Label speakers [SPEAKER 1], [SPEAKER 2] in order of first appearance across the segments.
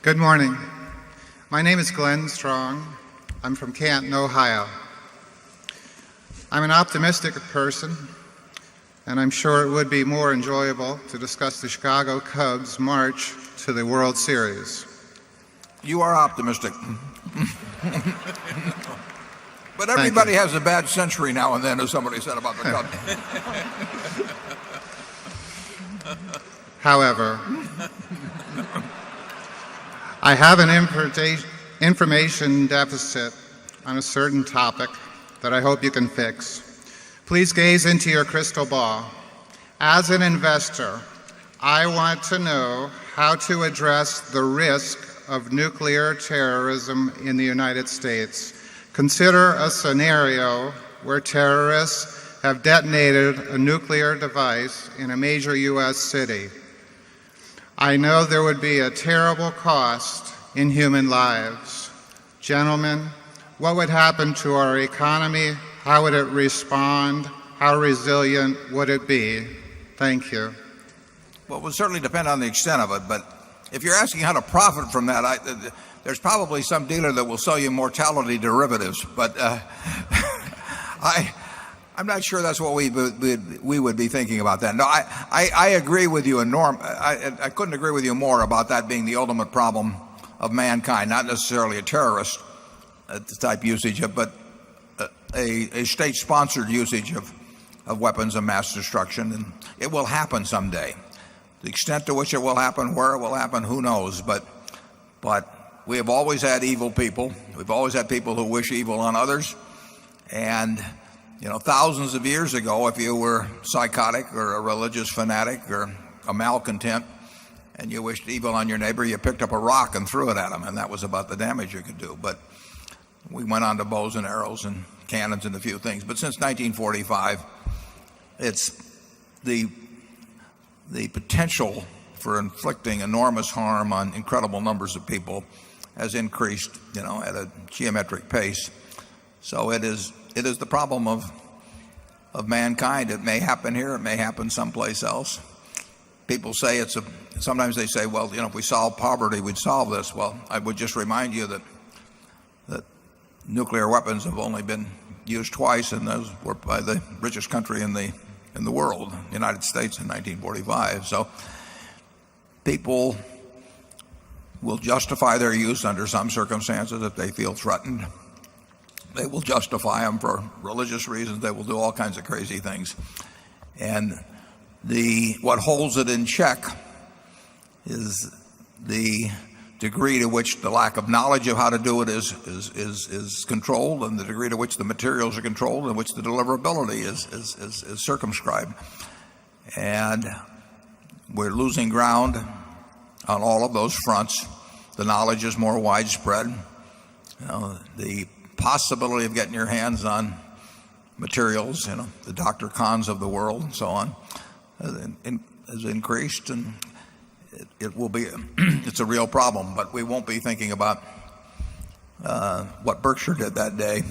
[SPEAKER 1] Good morning. My name is Glenn Strong. I'm from Canton, Ohio. I'm an optimistic person, and I'm sure it would be more enjoyable to discuss the Chicago Cubs' march to the World Series.
[SPEAKER 2] You are optimistic. But everybody has a bad century now and then, as somebody said about the Cubs.
[SPEAKER 1] However, I have an information deficit on a certain topic that I hope you can fix. Please gaze into your crystal ball. As an investor, I want to know how to address the risk of nuclear terrorism in the United States. Consider a scenario where terrorists have detonated a nuclear device in a major U.S. city. I know there would be a terrible cost in human lives. Gentlemen, what would happen to our economy? How would it respond? How resilient would it be? Thank you.
[SPEAKER 2] Well, it would certainly depend on the extent of it, but if you're asking how to profit from that, there's probably some dealer that will sell you mortality derivatives, but I'm not sure that's what we would be thinking about that. No, I agree with you, and Norm, I couldn't agree with you more about that being the ultimate problem of mankind, not necessarily a terrorist type usage of, but a state-sponsored usage of weapons of mass destruction, and it will happen someday. The extent to which it will happen, where it will happen, who knows? But we have always had evil people. We've always had people who wish evil on others, and thousands of years ago, if you were psychotic or a religious fanatic or a malcontent and you wished evil on your neighbor, you picked up a rock and threw it at him, and that was about the damage you could do. But we went on to bows and arrows and cannons and a few things. But since 1945, it's the potential for inflicting enormous harm on incredible numbers of people has increased, at a geometric pace. So it is the problem of mankind. It may happen here, it may happen someplace else. People say sometimes they say, well, if we solve poverty, we'd solve this. Well, I would just remind you that nuclear weapons have only been used twice, and those were by the richest country in the world, the United States, in 1945. So people will justify their use under some circumstances if they feel threatened. They will justify them for religious reasons. They will do all kinds of crazy things. And what holds it in check is the degree to which the lack of knowledge of how to do it is controlled, and the degree to which the materials are controlled, and which the deliverability is circumscribed. And we're losing ground on all of those fronts. The knowledge is more widespread. The possibility of getting your hands on materials, the Dr. Kahns of the world and so on, has increased, and it will be it's a real problem. But we won't be thinking about what Berkshire did that day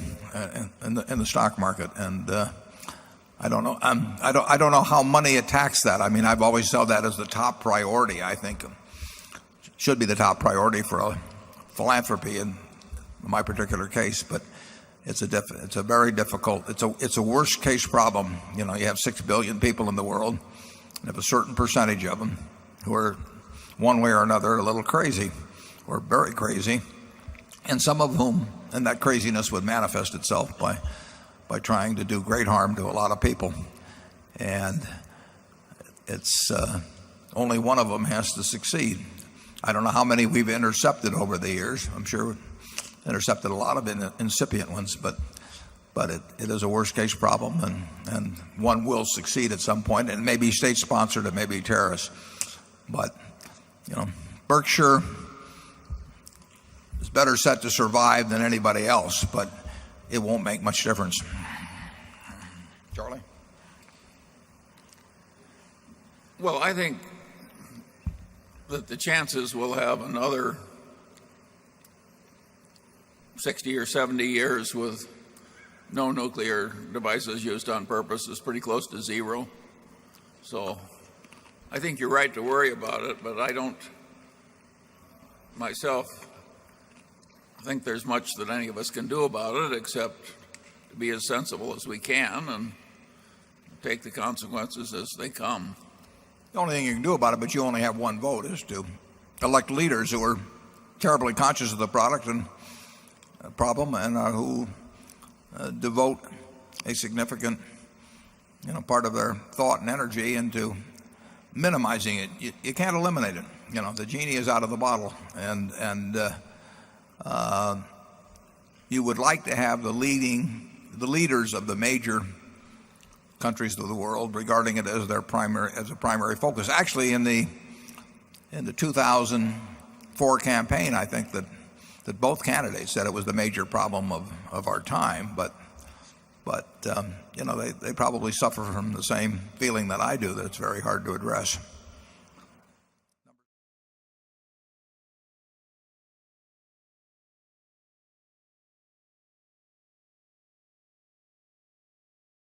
[SPEAKER 2] in the stock market. And I don't know. I don't know how money attacks that. I mean, I've always held that as the top priority. I think should be the top priority for a philanthropy in my particular case. But it's a very difficult. It's a worst case problem. You have 6 billion people in the world, and if a certain percentage of them who are one way or another a little crazy or very crazy, and some of whom, and that craziness would manifest itself by trying to do great harm to a lot of people, and it's only one of them has to succeed. I don't know how many we've intercepted over the years. I'm sure we've intercepted a lot of incipient ones, but it is a worst case problem, and one will succeed at some point, and it may be state sponsored, it may be terrorists. But Berkshire is better set to survive than anybody else, but it won't make much difference. Charlie?
[SPEAKER 3] Well, I think that the chances we'll have another 60 or 70 years with no nuclear devices used on purpose is pretty close to zero. So I think you're right to worry about it, but I don't myself think there's much that any of us can do about it except to be as sensible as we can and take the consequences as they come.
[SPEAKER 2] The only thing you can do about it, but you only have one vote, is to elect leaders who are terribly conscious of the product and problem and who devote a significant part of their thought and energy into minimizing it. You can't eliminate it. The genie is out of the bottle, and you would like to have the leaders of the major countries of the world regarding it as a primary focus. Actually, in the 2004 campaign, I think that both candidates said it was the major problem of our time, but they probably suffer from the same feeling that I do, that it's very hard to address.